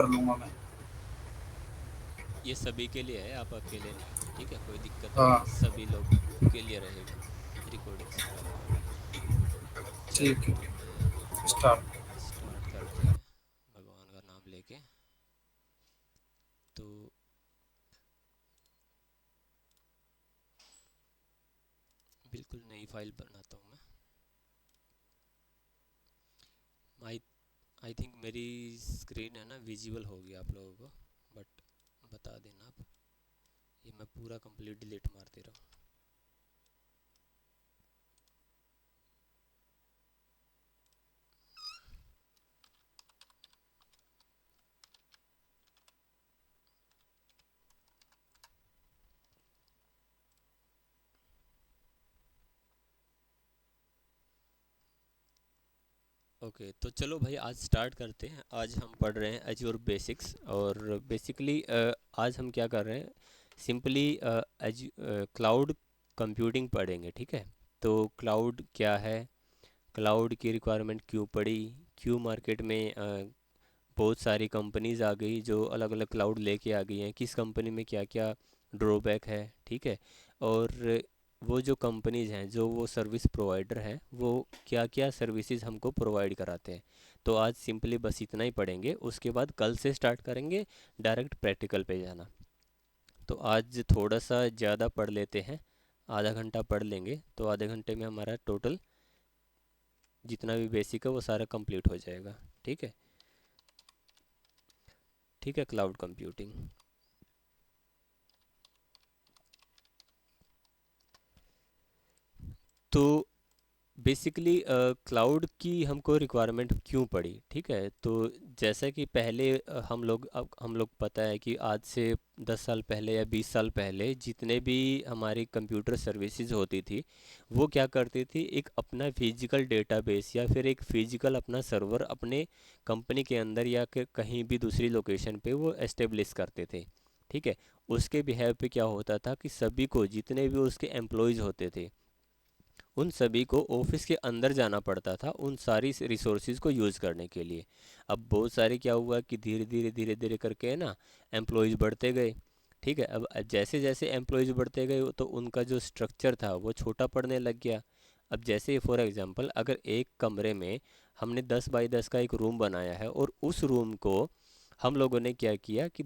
कर लूंगा मैं। ये सभी के लिए है, आप अकेले नहीं हो, ठीक है? कोई दिक्कत नहीं है, हाँ सभी लोग के लिए रहेगा रिकॉर्डिंग्स वगैरह। चलो ठीक है। तो मैं स्टार्ट। स्टार्ट करते हैं भगवान का नाम लेके। तो बिल्कुल नई फाइल बनाता हूँ मैं। आई आई थिंक मेरी स्क्रीन है ना विजिबल होगी आप लोगों को, बट बता देना आप। ये मैं पूरा कंप्लीट डिलीट मार दे रहा हूँ। ओके तो चलो भाई, आज स्टार्ट करते हैं। आज हम पढ़ रहे हैं एज्योर बेसिक्स, और बेसिकली आज हम क्या कर रहे हैं, सिंपली क्लाउड कंप्यूटिंग पढ़ेंगे, ठीक है? तो क्लाउड क्या है, क्लाउड की रिक्वायरमेंट क्यों पड़ी, क्यों मार्केट में बहुत सारी कंपनीज आ गई जो अलग अलग क्लाउड लेके आ गई हैं, किस कंपनी में क्या क्या ड्रॉबैक है, ठीक है? और वो जो कंपनीज हैं, जो वो सर्विस प्रोवाइडर हैं, वो क्या क्या सर्विसेज हमको प्रोवाइड कराते हैं। तो आज सिंपली बस इतना ही पढ़ेंगे, उसके बाद कल से स्टार्ट करेंगे डायरेक्ट प्रैक्टिकल पे जाना। तो आज थोड़ा सा ज़्यादा पढ़ लेते हैं, आधा घंटा पढ़ लेंगे, तो आधे घंटे में हमारा टोटल जितना भी बेसिक है वो सारा कंप्लीट हो जाएगा, ठीक है? ठीक है, क्लाउड कंप्यूटिंग। तो बेसिकली क्लाउड की हमको रिक्वायरमेंट क्यों पड़ी, ठीक है? तो जैसा कि पहले हम लोग, अब हम लोग पता है कि आज से 10 साल पहले या 20 साल पहले जितने भी हमारी कंप्यूटर सर्विसेज होती थी, वो क्या करती थी, एक अपना फिजिकल डेटाबेस या फिर एक फिजिकल अपना सर्वर अपने कंपनी के अंदर या कहीं भी दूसरी लोकेशन पे वो एस्टेब्लिश करते थे, ठीक है? उसके बिहेव पे क्या होता था कि सभी को, जितने भी उसके एम्प्लॉयज़ होते थे, उन सभी को ऑफिस के अंदर जाना पड़ता था उन सारी रिसोर्सेज को यूज़ करने के लिए। अब बहुत सारे क्या हुआ कि धीरे धीरे करके है ना, एम्प्लॉयज़ बढ़ते गए, ठीक है? अब जैसे जैसे एम्प्लॉयज़ बढ़ते गए तो उनका जो स्ट्रक्चर था वो छोटा पड़ने लग गया। अब जैसे फॉर एग्जांपल, अगर एक कमरे में हमने 10 बाई 10 का एक रूम बनाया है, और उस रूम को हम लोगों ने क्या किया कि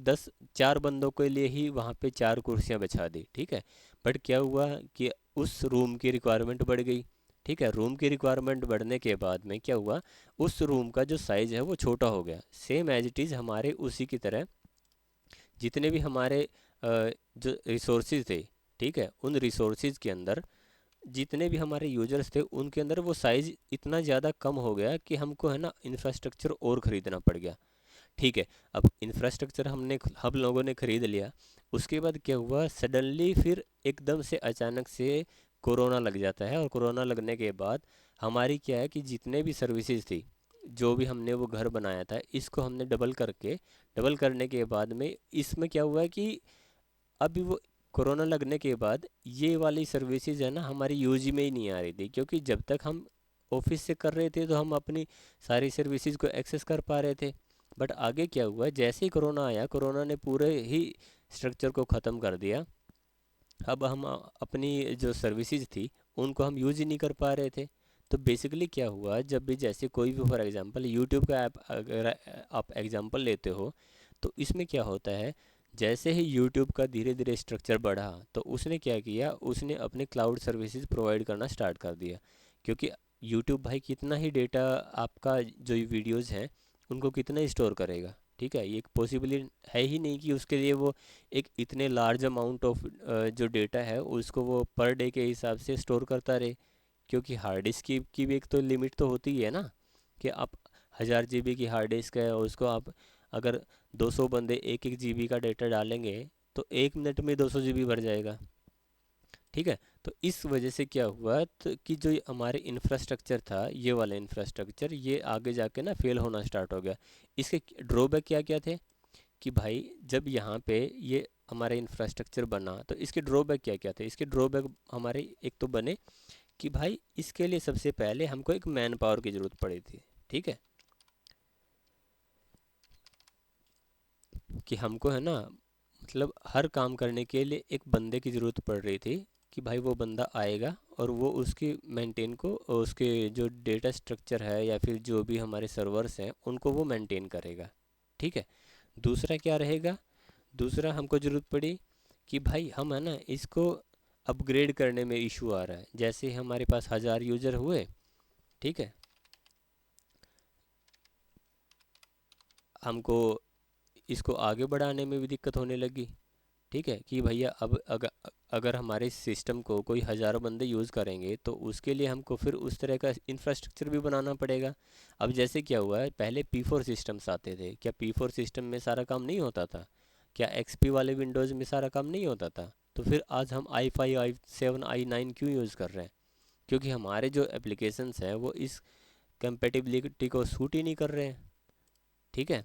4 बंदों के लिए ही वहाँ पे 4 कुर्सियाँ बिछा दी, ठीक है? बट क्या हुआ कि उस रूम की रिक्वायरमेंट बढ़ गई, ठीक है? रूम की रिक्वायरमेंट बढ़ने के बाद में क्या हुआ, उस रूम का जो साइज़ है वो छोटा हो गया, सेम एज इट इज़ हमारे उसी की तरह जितने भी हमारे जो रिसोर्सेज थे, ठीक है? उन रिसोर्सेज के अंदर जितने भी हमारे यूजर्स थे उनके अंदर वो साइज़ इतना ज़्यादा कम हो गया कि हमको है ना इंफ्रास्ट्रक्चर और ख़रीदना पड़ गया, ठीक है? अब इंफ्रास्ट्रक्चर हम लोगों ने ख़रीद लिया। उसके बाद क्या हुआ, सडनली फिर एकदम से अचानक से कोरोना लग जाता है, और कोरोना लगने के बाद हमारी क्या है कि जितने भी सर्विसेज थी, जो भी हमने वो घर बनाया था, इसको हमने डबल करने के बाद में इसमें क्या हुआ कि अभी वो कोरोना लगने के बाद ये वाली सर्विसेज है ना हमारी यूज में ही नहीं आ रही थी, क्योंकि जब तक हम ऑफिस से कर रहे थे तो हम अपनी सारी सर्विसेज को एक्सेस कर पा रहे थे। बट आगे क्या हुआ, जैसे ही कोरोना आया, कोरोना ने पूरे ही स्ट्रक्चर को ख़त्म कर दिया। अब हम अपनी जो सर्विसेज थी उनको हम यूज़ ही नहीं कर पा रहे थे। तो बेसिकली क्या हुआ, जब भी जैसे कोई भी फॉर एग्जांपल यूट्यूब का ऐप अगर आप एग्जांपल लेते हो, तो इसमें क्या होता है, जैसे ही यूट्यूब का धीरे धीरे स्ट्रक्चर बढ़ा तो उसने क्या किया, उसने अपने क्लाउड सर्विसेज प्रोवाइड करना स्टार्ट कर दिया। क्योंकि यूट्यूब भाई कितना ही डेटा, आपका जो वीडियोज़ हैं उनको कितना ही स्टोर करेगा, ठीक है? ये पॉसिबल है ही नहीं कि उसके लिए वो एक इतने लार्ज अमाउंट ऑफ जो डेटा है उसको वो पर डे के हिसाब से स्टोर करता रहे। क्योंकि हार्ड डिस्क की भी एक तो लिमिट तो होती ही है ना, कि आप 1000 GB की हार्ड डिस्क है, और उसको आप अगर 200 बंदे 1 1 GB का डेटा डालेंगे तो 1 मिनट में 200 GB भर जाएगा, ठीक है? तो इस वजह से क्या हुआ, तो कि जो ये हमारे इंफ्रास्ट्रक्चर था, ये वाला इंफ्रास्ट्रक्चर, ये आगे जाके ना फेल होना स्टार्ट हो गया। इसके ड्रॉबैक क्या क्या थे कि भाई, जब यहाँ पे ये हमारा इंफ्रास्ट्रक्चर बना तो इसके ड्रॉबैक क्या क्या थे, इसके ड्रॉबैक हमारे एक तो बने कि भाई इसके लिए सबसे पहले हमको एक मैन पावर की ज़रूरत पड़ी थी, ठीक है? कि हमको है ना, मतलब हर काम करने के लिए एक बंदे की ज़रूरत पड़ रही थी कि भाई वो बंदा आएगा और वो उसकी मेंटेन को, उसके जो डेटा स्ट्रक्चर है या फिर जो भी हमारे सर्वर्स हैं उनको वो मेंटेन करेगा। ठीक है। दूसरा क्या रहेगा, दूसरा हमको ज़रूरत पड़ी कि भाई हम है ना इसको अपग्रेड करने में इशू आ रहा है। जैसे ही हमारे पास 1000 यूज़र हुए, ठीक है, हमको इसको आगे बढ़ाने में भी दिक्कत होने लगी। ठीक है, कि भैया अब अगर अगर हमारे सिस्टम को कोई हज़ारों बंदे यूज़ करेंगे तो उसके लिए हमको फिर उस तरह का इंफ्रास्ट्रक्चर भी बनाना पड़ेगा। अब जैसे क्या हुआ है, पहले P4 सिस्टम्स आते थे, क्या P4 सिस्टम में सारा काम नहीं होता था? क्या XP वाले विंडोज़ में सारा काम नहीं होता था? तो फिर आज हम i5 i7 i9 क्यों यूज़ कर रहे हैं? क्योंकि हमारे जो एप्लीकेशंस हैं वो इस कंपेटिबिलिटी को सूट ही नहीं कर रहे हैं। ठीक है।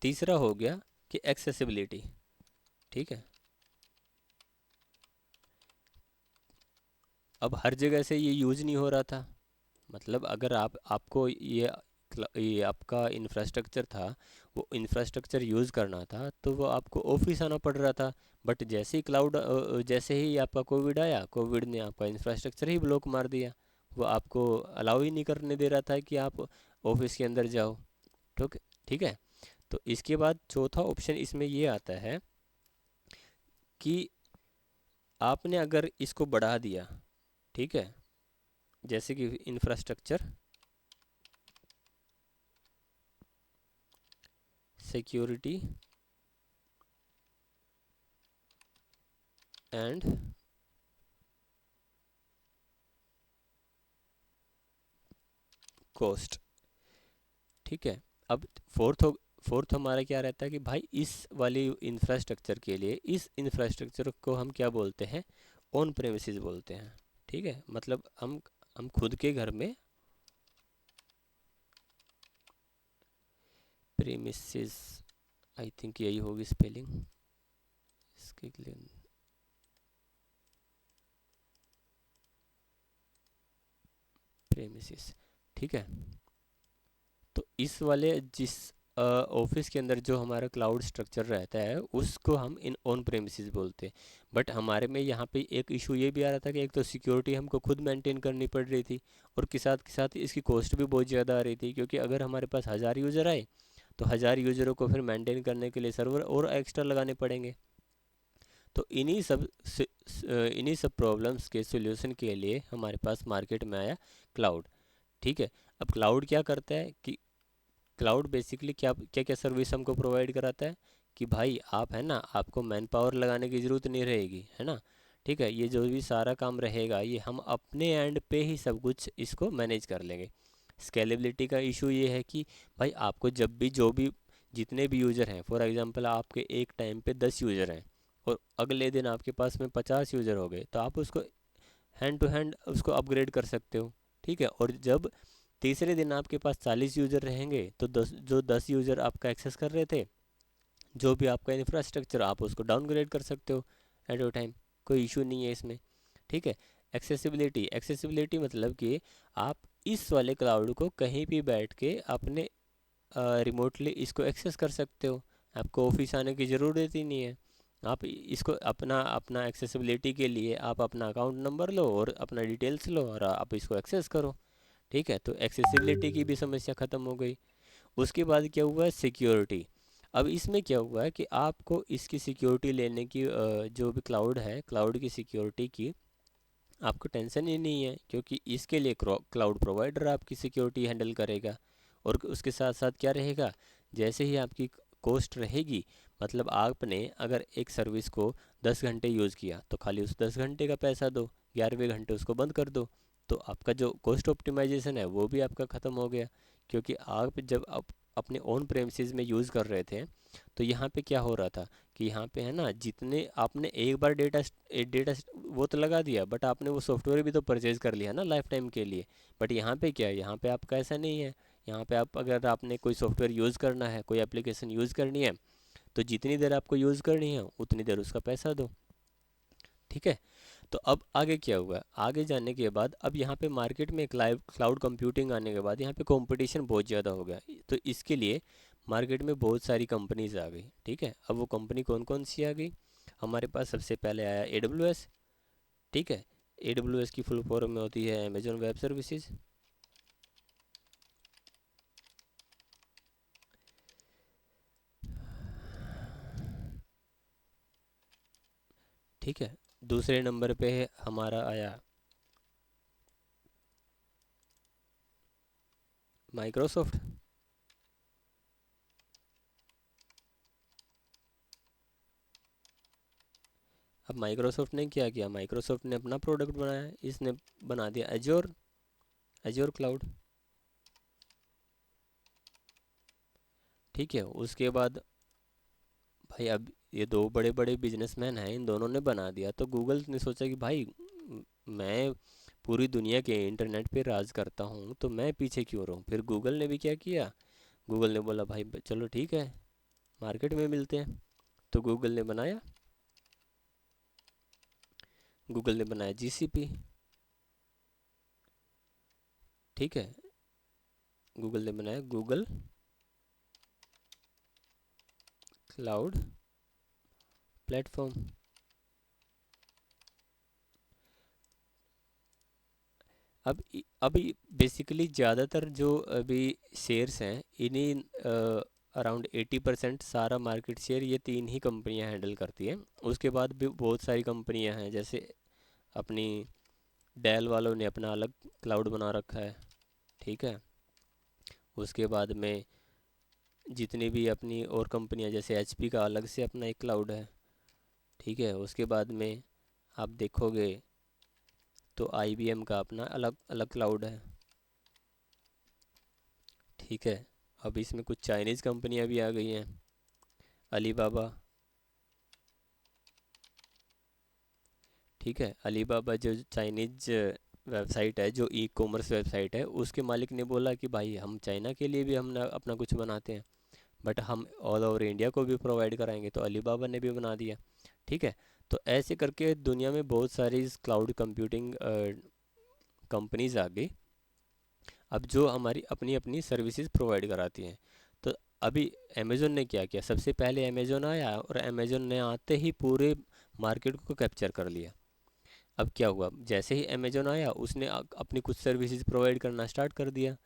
तीसरा हो गया कि एक्सेसिबिलिटी। ठीक है। अब हर जगह से ये यूज़ नहीं हो रहा था। मतलब अगर आपको ये आपका इंफ्रास्ट्रक्चर था, वो इंफ्रास्ट्रक्चर यूज़ करना था तो वो आपको ऑफिस आना पड़ रहा था। बट जैसे ही जैसे ही आपका कोविड आया, कोविड ने आपका इंफ्रास्ट्रक्चर ही ब्लॉक मार दिया। वो आपको अलाउ ही नहीं करने दे रहा था कि आप ऑफिस के अंदर जाओ। ठीक। ठीक है। तो इसके बाद चौथा ऑप्शन इसमें ये आता है कि आपने अगर इसको बढ़ा दिया, ठीक है, जैसे कि इंफ्रास्ट्रक्चर, सिक्योरिटी एंड कॉस्ट। ठीक है। अब फोर्थ हमारा क्या रहता है कि भाई इस वाली इंफ्रास्ट्रक्चर के लिए, इस इंफ्रास्ट्रक्चर को हम क्या बोलते हैं, ऑन प्रेमिसेस बोलते हैं। ठीक है, मतलब हम खुद के घर में प्रेमिसेस, आई थिंक यही होगी स्पेलिंग इसके लिए, प्रेमिसेस। ठीक है। तो इस वाले जिस ऑफिस के अंदर जो हमारा क्लाउड स्ट्रक्चर रहता है उसको हम इन ऑन प्रेमिसेस बोलते हैं। बट हमारे में यहाँ पे एक इशू ये भी आ रहा था कि एक तो सिक्योरिटी हमको खुद मेंटेन करनी पड़ रही थी, और के साथ इसकी कॉस्ट भी बहुत ज़्यादा आ रही थी, क्योंकि अगर हमारे पास 1000 यूज़र आए तो 1000 यूज़रों को फिर मेंटेन करने के लिए सर्वर और एक्स्ट्रा लगाने पड़ेंगे। तो इन्हीं सब प्रॉब्लम्स के सॉल्यूशन के लिए हमारे पास मार्केट में आया क्लाउड। ठीक है। अब क्लाउड क्या करता है कि क्लाउड बेसिकली क्या क्या क्या सर्विस हमको प्रोवाइड कराता है कि भाई आप है ना, आपको मैन पावर लगाने की ज़रूरत नहीं रहेगी, है ना। ठीक है, ये जो भी सारा काम रहेगा ये हम अपने एंड पे ही सब कुछ इसको मैनेज कर लेंगे। स्केलेबिलिटी का इशू ये है कि भाई आपको जब भी जो भी जितने भी यूज़र हैं, फॉर एग्जांपल आपके एक टाइम पे 10 यूज़र हैं और अगले दिन आपके पास में 50 यूज़र हो गए, तो आप उसको हैंड टू हैंड उसको अपग्रेड कर सकते हो। ठीक है। और जब तीसरे दिन आपके पास 40 यूज़र रहेंगे तो 10 यूज़र आपका एक्सेस कर रहे थे, जो भी आपका इंफ्रास्ट्रक्चर, आप उसको डाउनग्रेड कर सकते हो एट अ टाइम। कोई इशू नहीं है इसमें। ठीक है। एक्सेसिबिलिटी, एक्सेसिबिलिटी मतलब कि आप इस वाले क्लाउड को कहीं भी बैठ के अपने रिमोटली इसको एक्सेस कर सकते हो। आपको ऑफिस आने की ज़रूरत ही नहीं है। आप इसको अपना अपना एक्सेसिबिलिटी के लिए आप अपना अकाउंट नंबर लो और अपना डिटेल्स लो और आप इसको एक्सेस करो। ठीक है, तो एक्सेसिबिलिटी की भी समस्या ख़त्म हो गई। उसके बाद क्या हुआ है, सिक्योरिटी। अब इसमें क्या हुआ है कि आपको इसकी सिक्योरिटी लेने की, जो भी क्लाउड है, क्लाउड की सिक्योरिटी की आपको टेंशन ही नहीं है, क्योंकि इसके लिए क्लाउड प्रोवाइडर आपकी सिक्योरिटी हैंडल करेगा। और उसके साथ साथ क्या रहेगा, जैसे ही आपकी कॉस्ट रहेगी, मतलब आपने अगर एक सर्विस को 10 घंटे यूज़ किया तो खाली उस 10 घंटे का पैसा दो, 11वें घंटे उसको बंद कर दो। तो आपका जो कॉस्ट ऑप्टिमाइजेशन है वो भी आपका ख़त्म हो गया। क्योंकि आप जब आप अपने ओन प्रेमिसेस में यूज़ कर रहे थे तो यहाँ पे क्या हो रहा था कि यहाँ पे है ना, जितने आपने एक बार डेटा वो तो लगा दिया, बट आपने वो सॉफ्टवेयर भी तो परचेज कर लिया ना लाइफ टाइम के लिए। बट यहाँ पे क्या है, यहाँ पे आपका ऐसा नहीं है। यहाँ पे आप अगर आपने कोई सॉफ्टवेयर यूज़ करना है, कोई एप्लीकेशन यूज़ करनी है, तो जितनी देर आपको यूज़ करनी है उतनी देर उसका पैसा दो। ठीक है। तो अब आगे क्या हुआ, आगे जाने के बाद अब यहाँ पे मार्केट में क्लाउड कंप्यूटिंग आने के बाद यहाँ पे कंपटीशन बहुत ज़्यादा हो गया। तो इसके लिए मार्केट में बहुत सारी कंपनीज आ गई, ठीक है। अब वो कंपनी कौन कौन सी आ गई? हमारे पास सबसे पहले आया AWS, ठीक है। AWS की फुल फॉर्म में होती है अमेजोन वेब सर्विसेज, ठीक है। दूसरे नंबर पे हमारा आया माइक्रोसॉफ्ट। अब माइक्रोसॉफ्ट ने क्या किया? माइक्रोसॉफ्ट ने अपना प्रोडक्ट बनाया, इसने बना दिया एजोर, एजोर क्लाउड, ठीक है। उसके बाद भाई अब ये दो बड़े बड़े बिजनेसमैन हैं, इन दोनों ने बना दिया, तो गूगल ने सोचा कि भाई मैं पूरी दुनिया के इंटरनेट पे राज करता हूँ, तो मैं पीछे क्यों रहूँ। फिर गूगल ने भी क्या किया, गूगल ने बोला भाई चलो ठीक है, मार्केट में मिलते हैं। तो गूगल ने बनाया GCP, ठीक है। गूगल ने बनाया गूगल क्लाउड प्लेटफॉर्म। अभी बेसिकली ज़्यादातर जो अभी शेयर्स हैं, इन्हीं अराउंड 80% सारा मार्केट शेयर ये तीन ही कंपनियां हैंडल करती हैं। उसके बाद भी बहुत सारी कंपनियां हैं, जैसे अपनी डेल वालों ने अपना अलग क्लाउड बना रखा है, ठीक है। उसके बाद में जितनी भी अपनी और कंपनियां, जैसे HP का अलग से अपना एक क्लाउड है, ठीक है। उसके बाद में आप देखोगे तो IBM का अपना अलग अलग क्लाउड है, ठीक है। अब इसमें कुछ चाइनीज़ कंपनियां भी आ गई हैं, अलीबाबा, ठीक है। अलीबाबा जो चाइनीज वेबसाइट है, जो E-कॉमर्स वेबसाइट है, उसके मालिक ने बोला कि भाई हम चाइना के लिए भी हम अपना कुछ बनाते हैं, बट हम ऑल ओवर इंडिया को भी प्रोवाइड कराएंगे, तो अलीबाबा ने भी बना दिया, ठीक है। तो ऐसे करके दुनिया में बहुत सारी क्लाउड कंप्यूटिंग कंपनीज आ गई, अब जो हमारी अपनी अपनी सर्विसेज प्रोवाइड कराती हैं। तो अभी अमेज़ोन ने क्या किया, सबसे पहले अमेज़ोन आया और अमेज़ोन ने आते ही पूरे मार्केट को कैप्चर कर लिया। अब क्या हुआ, जैसे ही अमेजोन आया उसने अपनी कुछ सर्विसेज प्रोवाइड करना स्टार्ट कर दिया।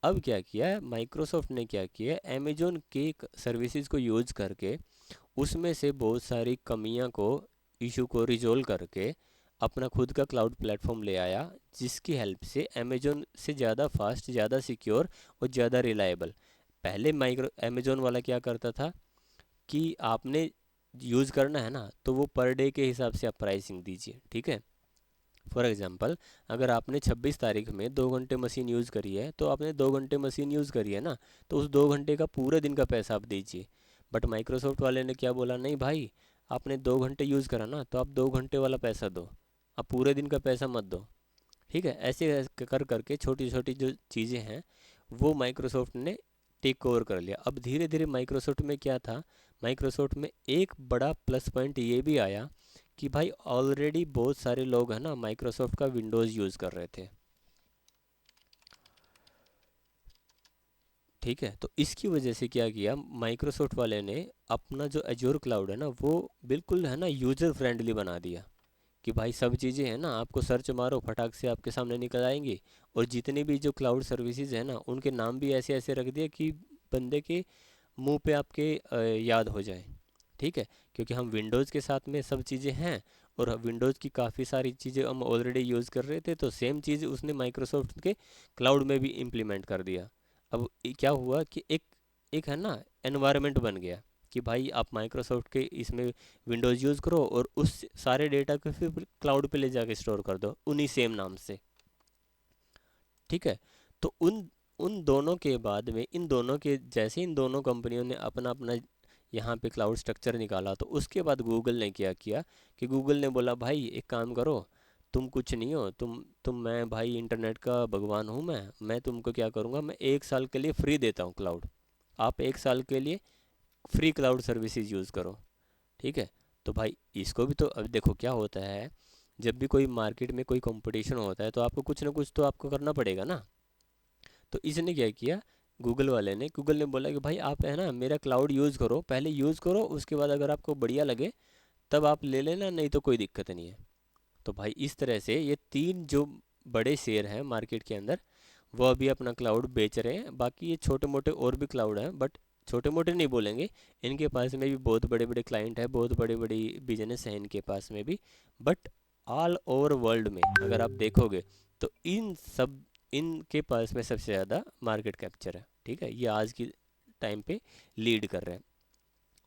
अब क्या किया माइक्रोसॉफ्ट ने, क्या किया अमेजोन के सर्विसेज को यूज करके उसमें से बहुत सारी कमियां को, इशू को रिजोल्व करके अपना खुद का क्लाउड प्लेटफॉर्म ले आया, जिसकी हेल्प से अमेजोन से ज़्यादा फास्ट, ज़्यादा सिक्योर और ज़्यादा रिलायबल। पहले माइक्रो अमेजोन वाला क्या करता था कि आपने यूज़ करना है ना, तो वो पर डे के हिसाब से आप प्राइसिंग दीजिए, ठीक है। फॉर एग्जांपल, अगर आपने 26 तारीख में 2 घंटे मशीन यूज़ करी है, तो आपने 2 घंटे मशीन यूज़ करी है ना, तो उस 2 घंटे का पूरे दिन का पैसा आप दीजिए। बट माइक्रोसॉफ्ट वाले ने क्या बोला, नहीं भाई, आपने 2 घंटे यूज़ करा ना, तो आप 2 घंटे वाला पैसा दो, आप पूरे दिन का पैसा मत दो, ठीक है। ऐसे कर करके छोटी छोटी जो चीज़ें हैं वो माइक्रोसॉफ्ट ने टेक ओवर कर लिया। अब धीरे धीरे माइक्रोसॉफ्ट में क्या था, माइक्रोसॉफ्ट में एक बड़ा प्लस पॉइंट ये भी आया कि भाई ऑलरेडी बहुत सारे लोग हैं ना माइक्रोसॉफ्ट का विंडोज़ यूज़ कर रहे थे, ठीक है। तो इसकी वजह से क्या किया माइक्रोसॉफ्ट वाले ने, अपना जो एजोर क्लाउड है ना वो बिल्कुल है ना यूज़र फ्रेंडली बना दिया, कि भाई सब चीज़ें हैं ना, आपको सर्च मारो फटाक से आपके सामने निकल आएंगी। और जितने भी जो क्लाउड सर्विसेज हैं ना, उनके नाम भी ऐसे ऐसे रख दिए कि बंदे के मुंह पे आपके याद हो जाए, ठीक है। क्योंकि हम विंडोज़ के साथ में सब चीज़ें हैं, और विंडोज़ की काफ़ी सारी चीज़ें हम ऑलरेडी यूज़ कर रहे थे, तो सेम चीज़ उसने माइक्रोसॉफ्ट के क्लाउड में भी इम्प्लीमेंट कर दिया। अब क्या हुआ कि एक एक है ना एनवायरनमेंट बन गया, कि भाई आप माइक्रोसॉफ्ट के इसमें विंडोज़ यूज़ करो और उस सारे डेटा को फिर क्लाउड पे ले जाके स्टोर कर दो उन्हीं सेम नाम से, ठीक है। तो उन उन दोनों के बाद में, इन दोनों के जैसे इन दोनों कंपनियों ने अपना अपना यहाँ पे क्लाउड स्ट्रक्चर निकाला, तो उसके बाद गूगल ने क्या किया कि गूगल ने बोला भाई एक काम करो, तुम कुछ नहीं हो, तुम मैं भाई इंटरनेट का भगवान हूँ, मैं तुमको क्या करूँगा, मैं 1 साल के लिए फ्री देता हूँ क्लाउड, आप 1 साल के लिए फ्री क्लाउड सर्विसेज यूज़ करो, ठीक है। तो भाई इसको भी तो अब देखो क्या होता है, जब भी कोई मार्केट में कोई कंपटीशन होता है तो आपको कुछ ना कुछ तो आपको करना पड़ेगा ना। तो इसने क्या किया, गूगल वाले ने, गूगल ने बोला कि भाई आप है ना मेरा क्लाउड यूज़ करो, पहले यूज़ करो, उसके बाद अगर आपको बढ़िया लगे तब आप ले लेना, नहीं तो कोई दिक्कत नहीं है। तो भाई इस तरह से ये तीन जो बड़े शेयर हैं मार्केट के अंदर, वो अभी अपना क्लाउड बेच रहे हैं। बाकी ये छोटे मोटे और भी क्लाउड हैं, बट छोटे मोटे नहीं बोलेंगे, इनके पास में भी बहुत बड़े बड़े क्लाइंट है, बहुत बड़ी बड़ी बिजनेस है इनके पास में भी। बट ऑल ओवर वर्ल्ड में अगर आप देखोगे तो इन सब इनके पास में सबसे ज़्यादा मार्केट कैप्चर है। ठीक है, ये आज की टाइम पे लीड कर रहे हैं।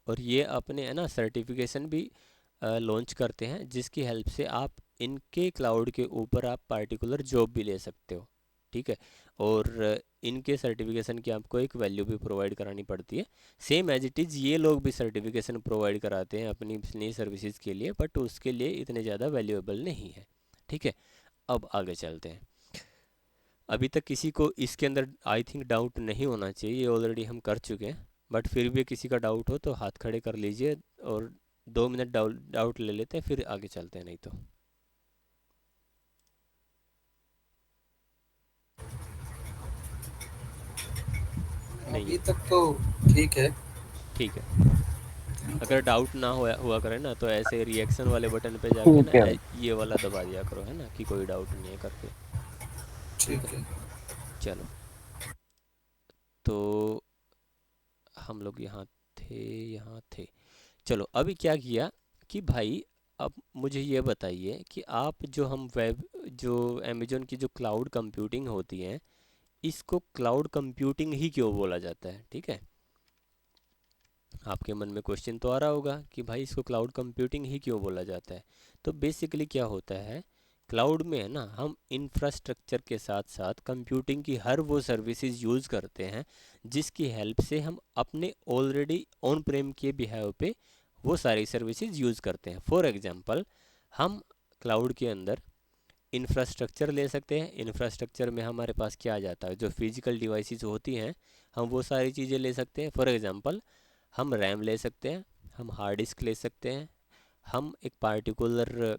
और ये अपने है ना सर्टिफिकेशन भी लॉन्च करते हैं, जिसकी हेल्प से आप इनके क्लाउड के ऊपर आप पार्टिकुलर जॉब भी ले सकते हो। ठीक है, और इनके सर्टिफिकेशन की आपको एक वैल्यू भी प्रोवाइड करानी पड़ती है। सेम एज इट इज़ ये लोग भी सर्टिफिकेशन प्रोवाइड कराते हैं अपनी अपनी सर्विसेज के लिए, बट उसके लिए इतने ज़्यादा वैल्यूएबल नहीं है। ठीक है, अब आगे चलते हैं। अभी तक किसी को इसके अंदर आई थिंक डाउट नहीं होना चाहिए, ये ऑलरेडी हम कर चुके हैं। बट फिर भी किसी का डाउट हो तो हाथ खड़े कर लीजिए, और 2 मिनट डाउट डाउट ले लेते हैं, फिर आगे चलते हैं, नहीं तो। नहीं अभी है? तक तो ठीक है। ठीक है। अगर डाउट ना हुआ हुआ करे ना, तो ऐसे रिएक्शन वाले बटन पे जाके ना ठीक है। ये वाला दबा दिया करो, है ना, कि कोई डाउट नहीं है करके। ठीक ठीक है, है। चलो। तो हम लोग यहाँ थे। चलो, अभी क्या किया कि भाई, अब मुझे ये बताइए कि आप जो हम वेब जो अमेजोन की जो क्लाउड कंप्यूटिंग होती है, इसको क्लाउड कंप्यूटिंग ही क्यों बोला जाता है? ठीक है, आपके मन में क्वेश्चन तो आ रहा होगा कि भाई इसको क्लाउड कंप्यूटिंग ही क्यों बोला जाता है। तो बेसिकली क्या होता है, क्लाउड में है ना हम इंफ्रास्ट्रक्चर के साथ साथ कंप्यूटिंग की हर वो सर्विसेज यूज़ करते हैं, जिसकी हेल्प से हम अपने ऑलरेडी ऑन प्रेम के बिहेव पे वो सारी सर्विसेज यूज़ करते हैं। फॉर एग्जांपल, हम क्लाउड के अंदर इंफ्रास्ट्रक्चर ले सकते हैं। इंफ्रास्ट्रक्चर में हमारे पास क्या आ जाता है, जो फिजिकल डिवाइसेस होती हैं, हम वो सारी चीज़ें ले सकते हैं। फॉर एग्जांपल, हम रैम ले सकते हैं, हम हार्ड डिस्क ले सकते हैं, हम एक पार्टिकुलर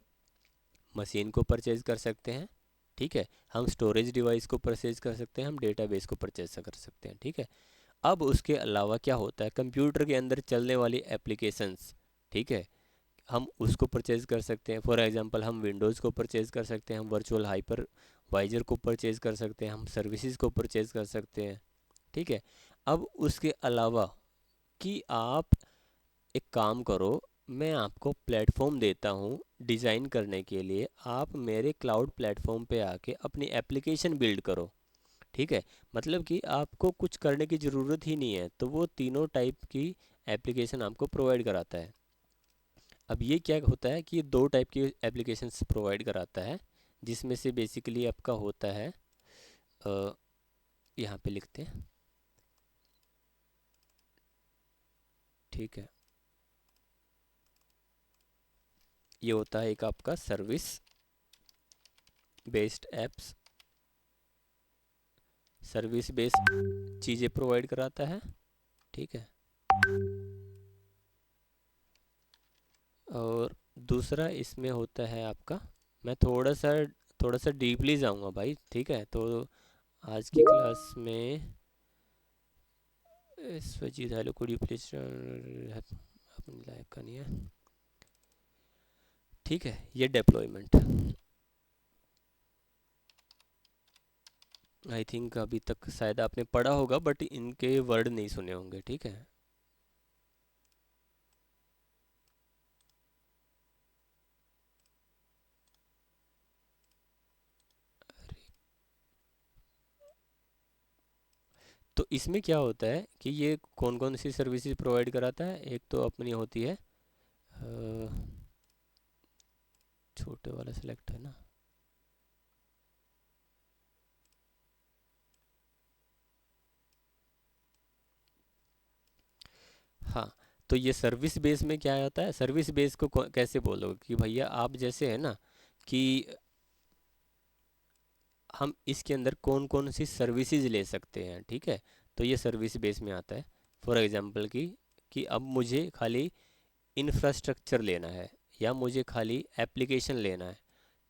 मशीन को परचेज कर सकते हैं। ठीक है, हम स्टोरेज डिवाइस को परचेज कर सकते हैं, हम डेटाबेस को परचेज कर सकते हैं। ठीक है, अब उसके अलावा क्या होता है, कंप्यूटर के अंदर चलने वाली एप्लीकेशंस, ठीक है, हम उसको परचेज कर सकते हैं। फॉर एग्जांपल, हम विंडोज़ को परचेज कर सकते हैं, हम वर्चुअल हाइपर वाइजर को परचेज कर सकते हैं, हम सर्विसेज को परचेज कर सकते हैं। ठीक है, अब उसके अलावा कि आप एक काम करो, मैं आपको प्लेटफॉर्म देता हूँ डिज़ाइन करने के लिए, आप मेरे क्लाउड प्लेटफॉर्म पे आके अपनी एप्लीकेशन बिल्ड करो। ठीक है, मतलब कि आपको कुछ करने की ज़रूरत ही नहीं है, तो वो तीनों टाइप की एप्लीकेशन आपको प्रोवाइड कराता है। अब ये क्या होता है कि ये दो टाइप की एप्लीकेशंस प्रोवाइड कराता है, जिसमें से बेसिकली आपका होता है, अ, यहाँ पे लिखते हैं। ठीक है, ये होता है एक आपका service based apps, service based चीज़ें प्रोवाइड कराता है। ठीक है, और दूसरा इसमें होता है आपका, मैं थोड़ा सा डीपली जाऊंगा भाई। ठीक है, तो आज की क्लास में इस वजह हेलो कुड यू प्लीज अपनी लाइफ का नहीं है। ठीक है, ये डेप्लॉयमेंट आई थिंक अभी तक शायद आपने पढ़ा होगा, बट इनके वर्ड नहीं सुने होंगे। ठीक है, तो इसमें क्या होता है कि ये कौन कौन सी सर्विसेज प्रोवाइड कराता है, एक तो अपनी होती है, छोटे वाला सिलेक्ट है ना। हाँ, तो ये सर्विस बेस में क्या आता है, सर्विस बेस को कैसे बोलोगे कि भैया आप जैसे है ना कि हम इसके अंदर कौन कौन सी सर्विसेज ले सकते हैं। ठीक है, तो ये सर्विस बेस में आता है। फॉर एग्जांपल कि अब मुझे खाली इंफ्रास्ट्रक्चर लेना है, या मुझे खाली एप्लीकेशन लेना है।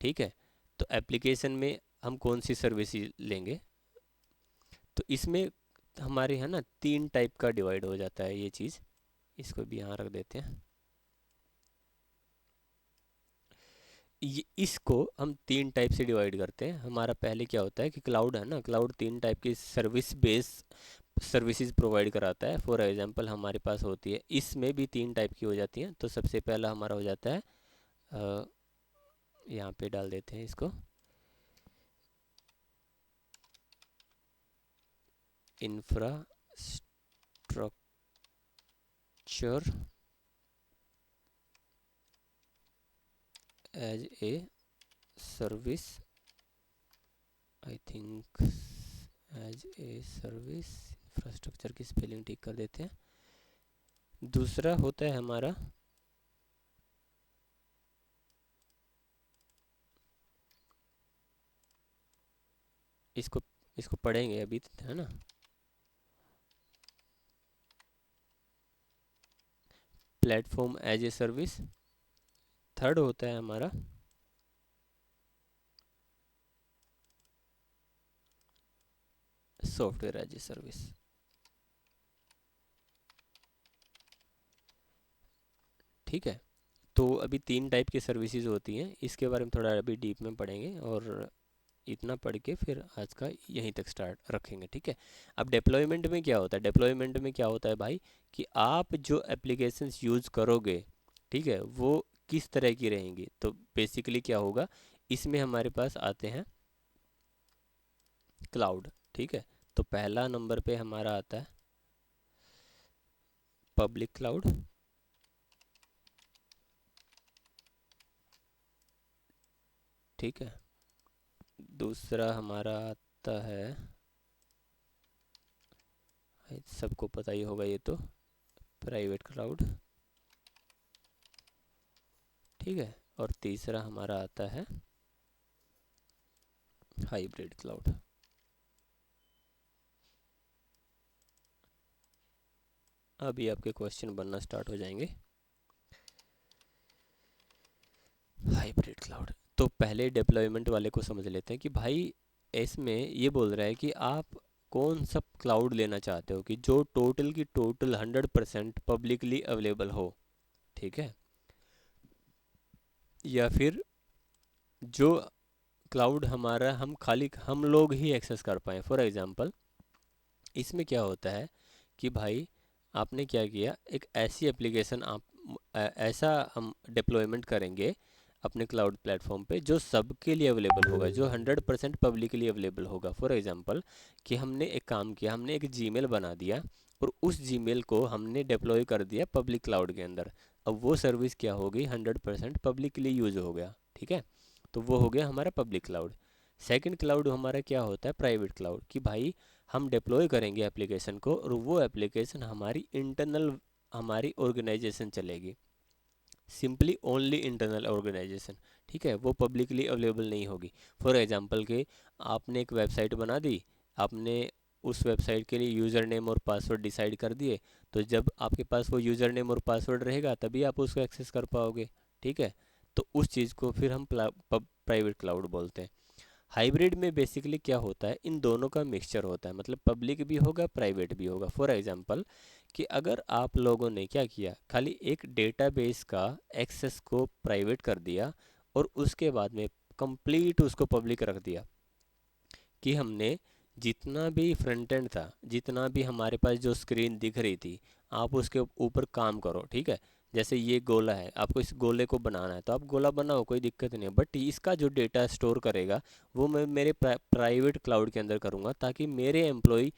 ठीक है, तो एप्लीकेशन में हम कौन सी सर्विसेज लेंगे, तो इसमें हमारे यहाँ ना 3 टाइप का डिवाइड हो जाता है ये चीज़। इसको भी यहाँ रख देते हैं। ये इसको हम 3 टाइप से डिवाइड करते हैं। हमारा पहले क्या होता है कि क्लाउड है ना, क्लाउड 3 टाइप की सर्विस बेस सर्विसेज प्रोवाइड कराता है। फॉर एग्जांपल हमारे पास होती है, इसमें भी 3 टाइप की हो जाती हैं। तो सबसे पहला हमारा हो जाता है, अ, यहाँ पे डाल देते हैं इसको, infrastructure as a service, I think as a service, infrastructure की स्पेलिंग ठीक कर देते हैं। दूसरा होता है हमारा इसको इसको पढ़ेंगे अभी, है ना, platform as a service. Third होता है हमारा सॉफ्टवेयर एज ए सर्विस। ठीक है, तो अभी 3 टाइप की सर्विसेज होती हैं, इसके बारे में थोड़ा अभी डीप में पढ़ेंगे, और इतना पढ़ के फिर आज का यहीं तक स्टार्ट रखेंगे। ठीक है, अब डिप्लॉयमेंट में क्या होता है, डिप्लॉयमेंट में क्या होता है भाई, कि आप जो एप्लीकेशंस यूज़ करोगे, ठीक है, वो किस तरह की रहेंगी। तो बेसिकली क्या होगा, इसमें हमारे पास आते हैं क्लाउड। ठीक है, तो पहला नंबर पे हमारा आता है पब्लिक क्लाउड। ठीक है, दूसरा हमारा आता है, सबको पता ही होगा ये तो, प्राइवेट क्लाउड। ठीक है, और तीसरा हमारा आता है हाइब्रिड क्लाउड। अभी आपके क्वेश्चन बनना स्टार्ट हो जाएंगे। हाइब्रिड क्लाउड, तो पहले डिप्लॉयमेंट वाले को समझ लेते हैं कि भाई इसमें ये बोल रहा है कि आप कौन सा क्लाउड लेना चाहते हो कि जो टोटल की टोटल 100% पब्लिकली अवेलेबल हो। ठीक है, या फिर जो क्लाउड हमारा हम खाली हम लोग ही एक्सेस कर पाएँ। फॉर एग्जांपल इसमें क्या होता है कि भाई आपने क्या किया, एक ऐसी एप्लीकेशन आप ऐसा हम डिप्लॉयमेंट करेंगे अपने क्लाउड प्लेटफॉर्म पे जो सबके लिए अवेलेबल होगा, जो 100% पब्लिकली अवेलेबल होगा। फॉर एग्जांपल कि हमने एक काम किया, हमने एक जीमेल बना दिया और उस जीमेल को हमने डिप्लॉय कर दिया पब्लिक क्लाउड के अंदर। अब वो सर्विस क्या होगी, 100% पब्लिकली यूज हो गया। ठीक है, तो वो हो गया हमारा पब्लिक क्लाउड। सेकंड क्लाउड हमारा क्या होता है, प्राइवेट क्लाउड, कि भाई हम डिप्लॉय करेंगे एप्लीकेशन को और वो एप्लीकेशन हमारी इंटरनल हमारी ऑर्गेनाइजेशन चलेगी, सिंपली ओनली इंटरनल ऑर्गेनाइजेशन। ठीक है, वो पब्लिकली अवेलेबल नहीं होगी। फॉर एग्जांपल के आपने एक वेबसाइट बना दी, आपने उस वेबसाइट के लिए यूज़र नेम और पासवर्ड डिसाइड कर दिए, तो जब आपके पास वो यूज़र नेम और पासवर्ड रहेगा तभी आप उसको एक्सेस कर पाओगे। ठीक है, तो उस चीज़ को फिर हम प्राइवेट क्लाउड बोलते हैं। हाइब्रिड में बेसिकली क्या होता है, इन दोनों का मिक्सचर होता है, मतलब पब्लिक भी होगा प्राइवेट भी होगा। फॉर एग्जांपल कि अगर आप लोगों ने क्या किया, खाली एक डेटाबेस का एक्सेस को प्राइवेट कर दिया और उसके बाद में कंप्लीट उसको पब्लिक रख दिया, कि हमने जितना भी फ्रंट एंड था, जितना भी हमारे पास जो स्क्रीन दिख रही थी, आप उसके ऊपर काम करो। ठीक है, जैसे ये गोला है, आपको इस गोले को बनाना है तो आप गोला बनाओ, कोई दिक्कत नहीं है, बट इसका जो डेटा स्टोर करेगा वो मैं मेरे प्राइवेट क्लाउड के अंदर करूँगा, ताकि मेरे एम्प्लॉय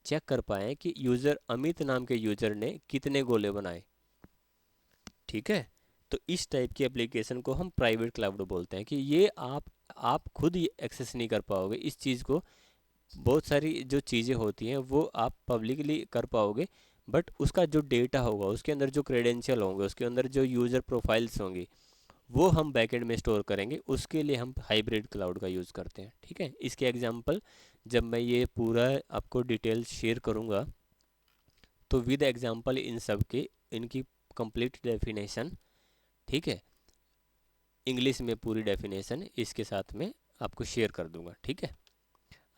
चेक कर पाएँ कि यूज़र अमित नाम के यूज़र ने कितने गोले बनाए। ठीक है, तो इस टाइप की एप्लीकेशन को हम प्राइवेट क्लाउड बोलते हैं, कि ये आप खुद ही एक्सेस नहीं कर पाओगे इस चीज़ को। बहुत सारी जो चीज़ें होती हैं वो आप पब्लिकली कर पाओगे, बट उसका जो डेटा होगा, उसके अंदर जो क्रेडेंशियल होंगे, उसके अंदर जो यूज़र प्रोफाइल्स होंगी, वो हम बैकएंड में स्टोर करेंगे। उसके लिए हम हाइब्रिड क्लाउड का यूज़ करते हैं। ठीक है, इसके एग्जांपल जब मैं ये पूरा आपको डिटेल शेयर करूँगा तो विद एग्जांपल इन सब के इनकी कंप्लीट डेफिनेशन, ठीक है, इंग्लिश में पूरी डेफिनेशन इसके साथ में आपको शेयर कर दूंगा। ठीक है,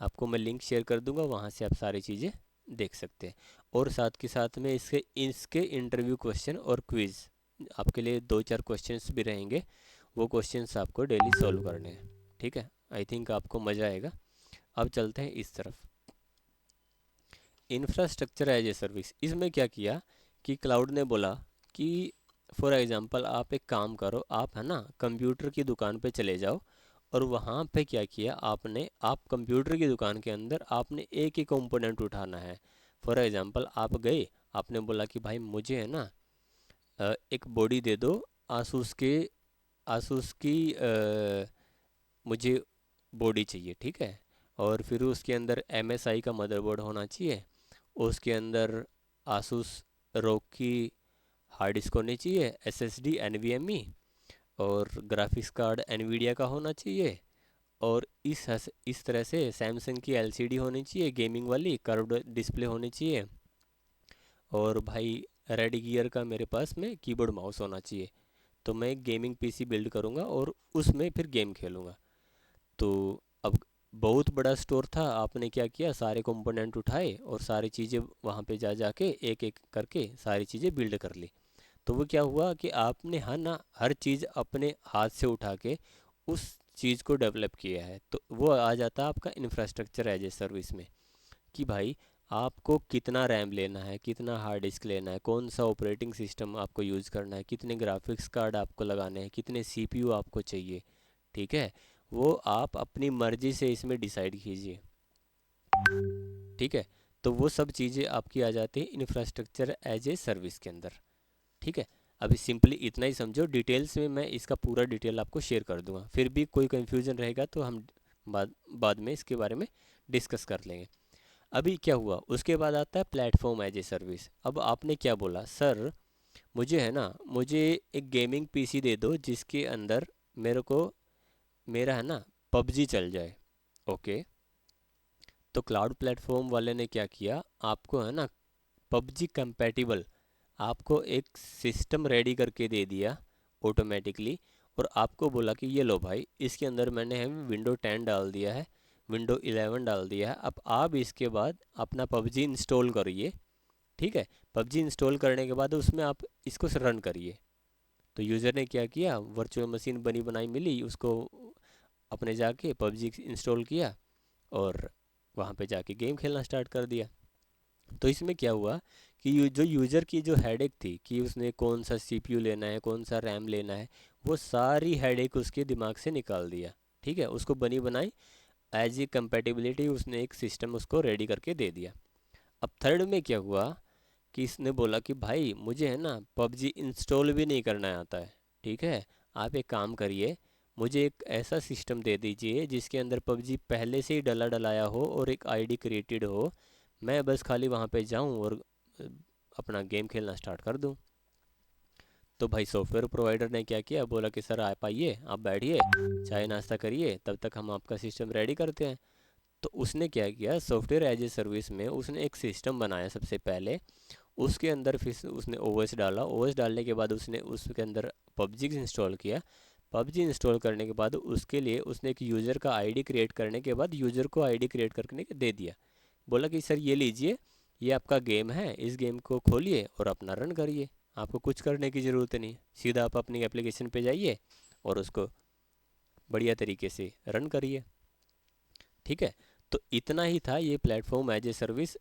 आपको मैं लिंक शेयर कर दूंगा, वहाँ से आप सारी चीज़ें देख सकते हैं। और साथ के साथ में इसके इसके इंटरव्यू क्वेश्चन और क्विज़ आपके लिए 2-4 क्वेश्चंस भी रहेंगे, वो क्वेश्चंस आपको डेली सॉल्व करने हैं। ठीक है, आई थिंक आपको मज़ा आएगा। अब चलते हैं इस तरफ, इंफ्रास्ट्रक्चर एज ए सर्विस। इसमें क्या किया कि क्लाउड ने बोला कि फॉर एग्जांपल आप एक काम करो, आप है ना कंप्यूटर की दुकान पे चले जाओ, और वहाँ पे क्या किया आपने, आप कंप्यूटर की दुकान के अंदर आपने एक ही कंपोनेंट उठाना है। फॉर एग्जांपल आप गए, आपने बोला कि भाई मुझे है ना एक बॉडी दे दो आसूस के, आसूस की मुझे बॉडी चाहिए, ठीक है। और फिर उसके अंदर MSI का मदरबोर्ड होना चाहिए, उसके अंदर आसूस रोग की हार्ड डिस्क होनी चाहिए, SSD NVMe, और ग्राफिक्स कार्ड NVIDIA का होना चाहिए, और इस तरह से सैमसंग की LCD होनी चाहिए गेमिंग वाली, कर्व्ड डिस्प्ले होनी चाहिए, और भाई रेड गियर का मेरे पास में कीबोर्ड माउस होना चाहिए। तो मैं एक गेमिंग PC बिल्ड करूँगा और उसमें फिर गेम खेलूँगा। तो अब बहुत बड़ा स्टोर था, आपने क्या किया, सारे कंपोनेंट उठाए और सारी चीज़ें वहाँ पे जा जा के एक एक करके सारी चीज़ें बिल्ड कर ली। तो वो क्या हुआ कि आपने हर ना हर चीज़ अपने हाथ से उठा के उस चीज़ को डेवलप किया है। तो वो आ जाता है आपका इंफ्रास्ट्रक्चर एज ए सर्विस में, कि भाई आपको कितना रैम लेना है, कितना हार्ड डिस्क लेना है, कौन सा ऑपरेटिंग सिस्टम आपको यूज़ करना है, कितने ग्राफिक्स कार्ड आपको लगाने हैं, कितने CPU आपको चाहिए, ठीक है। वो आप अपनी मर्जी से इसमें डिसाइड कीजिए, ठीक है। तो वो सब चीज़ें आपकी आ जाती है इंफ्रास्ट्रक्चर एज ए सर्विस के अंदर, ठीक है। अभी सिंपली इतना ही समझो, डिटेल्स में मैं इसका पूरा डिटेल आपको शेयर कर दूंगा, फिर भी कोई कन्फ्यूज़न रहेगा तो हम बाद में इसके बारे में डिस्कस कर लेंगे। अभी क्या हुआ, उसके बाद आता है प्लेटफॉर्म एज ए सर्विस। अब आपने क्या बोला, सर मुझे है ना, मुझे एक गेमिंग PC दे दो जिसके अंदर मेरे को मेरा है ना PUBG चल जाए। ओके, तो क्लाउड प्लेटफॉर्म वाले ने क्या किया, आपको है ना PUBG कंपैटिबल आपको एक सिस्टम रेडी करके दे दिया ऑटोमेटिकली, और आपको बोला कि ये लो भाई, इसके अंदर मैंने विंडो 10 डाल दिया है, विंडो 11 डाल दिया है, अब आप इसके बाद अपना PUBG इंस्टॉल करिए, ठीक है। PUBG इंस्टॉल करने के बाद उसमें आप इसको रन करिए। तो यूज़र ने क्या किया, वर्चुअल मशीन बनी बनाई मिली उसको, अपने जाके PUBG इंस्टॉल किया और वहाँ पे जाके गेम खेलना स्टार्ट कर दिया। तो इसमें क्या हुआ कि जो यूज़र की जो हेडेक थी कि उसने कौन सा CPU लेना है, कौन सा रैम लेना है, वो सारी हेडेक उसके दिमाग से निकाल दिया, ठीक है। उसको बनी बनाई एज ए कंपेटिबिलिटी उसने एक सिस्टम उसको रेडी करके दे दिया। अब थर्ड में क्या हुआ कि इसने बोला कि भाई मुझे है ना PUBG इंस्टॉल भी नहीं करना आता है, ठीक है। आप एक काम करिए, मुझे एक ऐसा सिस्टम दे दीजिए जिसके अंदर PUBG पहले से ही डला डलाया हो और एक ID क्रिएटेड हो, मैं बस खाली वहाँ पे जाऊँ और अपना गेम खेलना स्टार्ट कर दूँ। तो भाई सॉफ्टवेयर प्रोवाइडर ने क्या किया, बोला कि सर आप आइए, आप बैठिए, चाय नाश्ता करिए, तब तक हम आपका सिस्टम रेडी करते हैं। तो उसने क्या किया, सॉफ्टवेयर एज ए सर्विस में उसने एक सिस्टम बनाया सबसे पहले, उसके अंदर फिर उसने OS डाला, OS डालने के बाद उसने उसके अंदर PUBG इंस्टॉल किया। PUBG इंस्टॉल करने के बाद उसके लिए उसने एक यूज़र का ID क्रिएट करने के बाद यूज़र को ID क्रिएट करके दे दिया, बोला कि सर ये लीजिए, ये आपका गेम है, इस गेम को खोलिए और अपना रन करिए, आपको कुछ करने की ज़रूरत नहीं, सीधा आप अपनी एप्लीकेशन पे जाइए और उसको बढ़िया तरीके से रन करिए, ठीक है। तो इतना ही था ये प्लेटफॉर्म एज ए सर्विस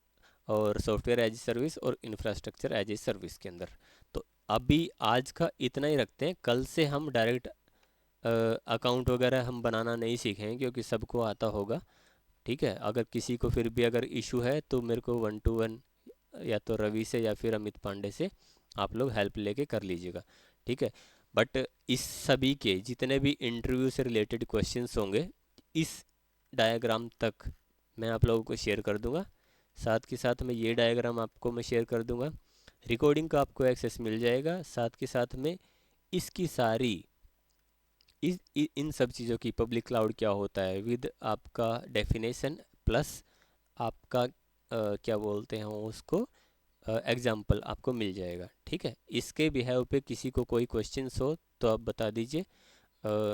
और सॉफ्टवेयर एज ए सर्विस और इंफ्रास्ट्रक्चर एज ए सर्विस के अंदर। तो अभी आज का इतना ही रखते हैं, कल से हम डायरेक्ट अकाउंट वगैरह हम बनाना नहीं सीखेंगे क्योंकि सबको आता होगा, ठीक है। अगर किसी को फिर भी अगर इशू है तो मेरे को 1 to 1 या तो रवि से या फिर अमित पांडे से आप लोग हेल्प लेके कर लीजिएगा, ठीक है। बट इस सभी के जितने भी इंटरव्यू से रिलेटेड क्वेश्चंस होंगे, इस डायग्राम तक मैं आप लोगों को शेयर कर दूंगा, साथ के साथ में ये डायग्राम आपको मैं शेयर कर दूंगा, रिकॉर्डिंग का आपको एक्सेस मिल जाएगा, साथ के साथ में इसकी सारी इन सब चीज़ों की पब्लिक क्लाउड क्या होता है विद आपका डेफिनेशन प्लस आपका क्या बोलते हैं उसको एग्जाम्पल आपको मिल जाएगा, ठीक है। इसके बिहेव पे किसी को कोई क्वेश्चंस हो तो आप बता दीजिए।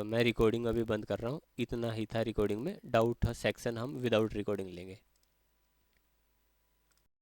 मैं रिकॉर्डिंग अभी बंद कर रहा हूँ, इतना ही था रिकॉर्डिंग में, डाउट सेक्शन हम विदाउट रिकॉर्डिंग लेंगे।